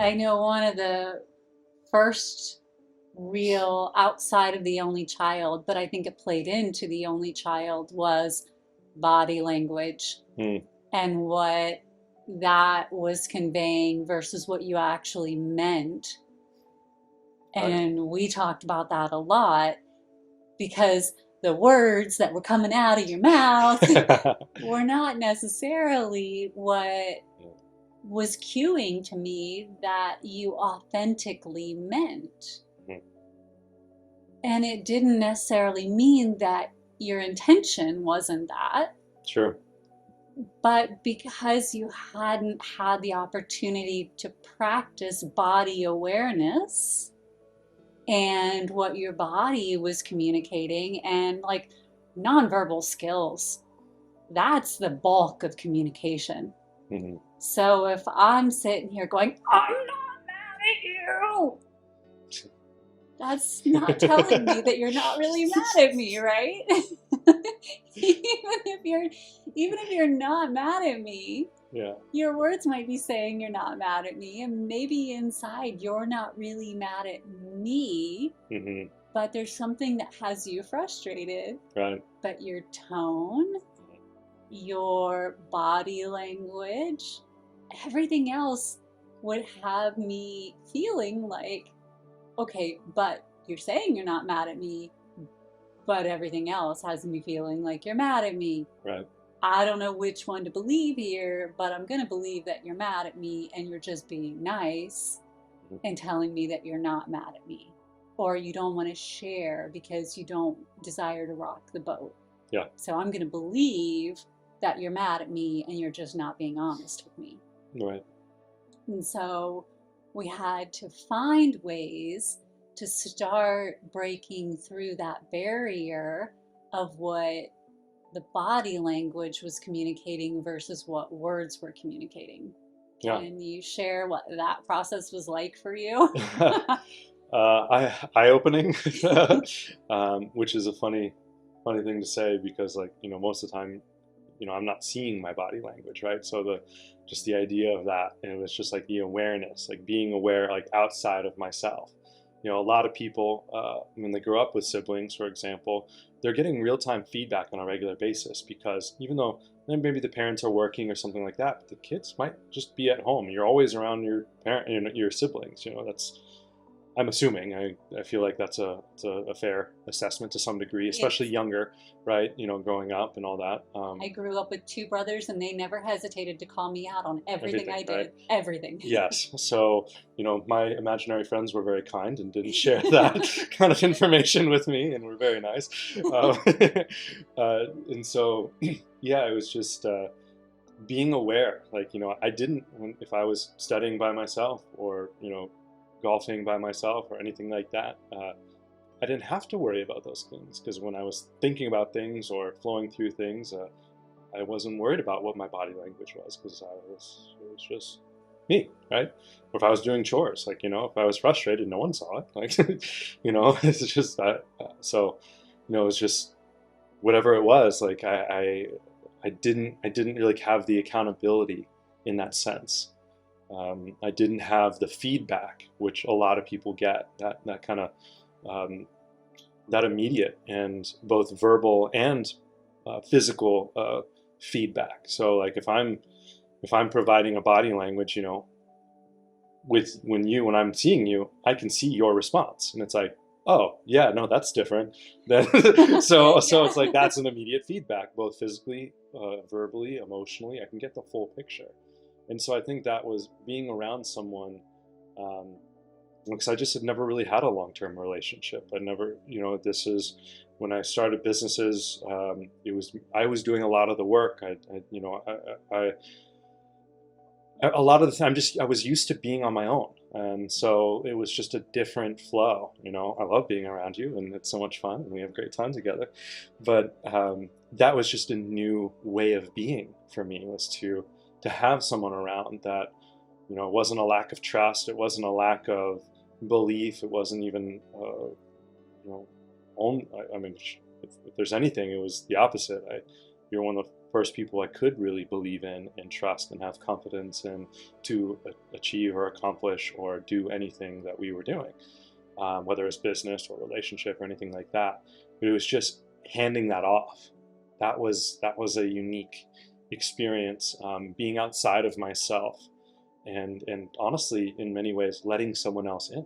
I know one of the first real outside of the only child, but I think it played into the only child was body language Mm. and what that was conveying versus what you actually meant. Right. And we talked about that a lot because the words that were coming out of your mouth were not necessarily what was cueing to me that you authentically meant. Mhm. And it didn't necessarily mean that your intention wasn't that, Sure. but because you hadn't had the opportunity to practice body awareness and what your body was communicating and like nonverbal skills, that's the bulk of communication. Mhm. So if I'm sitting here going, I'm not mad at you, that's not telling me that you're not really mad at me, right? Even if you're not mad at me, Yeah. your words might be saying you're not mad at me, and maybe inside you're not really mad at me, Hmm. but there's something that has you frustrated. Right. But your tone, your body language, everything else would have me feeling like, okay, but you're saying you're not mad at me, but everything else has me feeling like you're mad at me. Right. I don't know which one to believe here, but I'm going to believe that you're mad at me and you're just being nice Mhm. and telling me that you're not mad at me. Or you don't want to share because you don't desire to rock the boat. Yeah. So I'm going to believe that you're mad at me and you're just not being honest with me. Right. And so we had to find ways to start breaking through that barrier of what the body language was communicating versus what words were communicating. Yeah. Can you share what that process was like for you? Eye-opening, which is a funny thing to say because, like, most of the time, I'm not seeing my body language, right? So just the idea of that, and it was just like the awareness, like being aware, like outside of myself. A lot of people, when they grow up with siblings, for example, they're getting real-time feedback on a regular basis because even though maybe the parents are working or something like that, but the kids might just be at home. You're always around your parent, your siblings. That's, I'm assuming. I feel like it's a fair assessment to some degree, especially It's, younger, right? Growing up and all that. I grew up with two brothers and they never hesitated to call me out on everything Everything, I right? did. Everything. Yes. So, my imaginary friends were very kind and didn't share that kind of information with me, and were very nice. Um, and so, yeah, it was just being aware. Like, I didn't, if I was studying by myself or, golfing by myself or anything like that, I didn't have to worry about those things because when I was thinking about things or flowing through things, I wasn't worried about what my body language was because it was just me, right? Or if I was doing chores, like, if I was frustrated, no one saw it. Like, it's just that. So, it was just whatever it was. Like, I didn't really have the accountability in that sense. I didn't have the feedback, which a lot of people get. That kind of um, that immediate and both verbal and physical feedback. So, like, if I'm providing a body language, when I'm seeing you, I can see your response, and it's like, oh yeah, no, that's different. Then so it's like that's an immediate feedback, both physically, verbally, emotionally. I can get the full picture, and so I think that was being around someone. Because I just had never really had a long-term relationship. I never, this is when I started businesses. I was doing a lot of the work. A lot of the time, I was used to being on my own, and so it was just a different flow. I love being around you, and it's so much fun, and we have a great time together. But that was just a new way of being for me, was to have someone around that, it wasn't a lack of trust, it wasn't a lack of belief, it wasn't even, you know, I mean, if there's anything, it was the opposite. You're one of first people I could really believe in and trust and have confidence in to achieve or accomplish or do anything that we were doing, whether it's business or relationship or anything like that. But it was just handing that off. That was a unique experience, being outside of myself, and honestly, in many ways, letting someone else in.